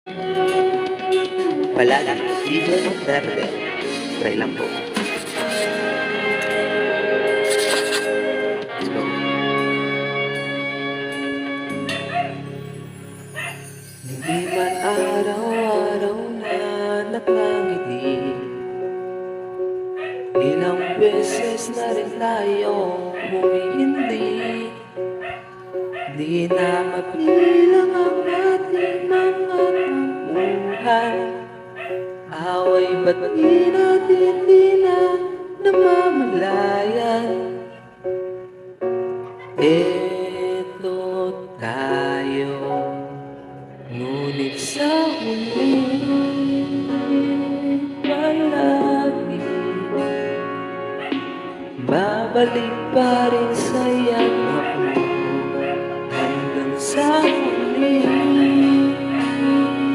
Palagi posible magperde. Try lang po. Let's go. Hindi man araw-araw na nakangiti, ilang beses na rin tayong humihindi. Di na mapilang ang ating mga tampuhan, away ba't di natin di na namamalayan. Eto tayo, ngunit sa huli palagi babalik pa rin sa'yo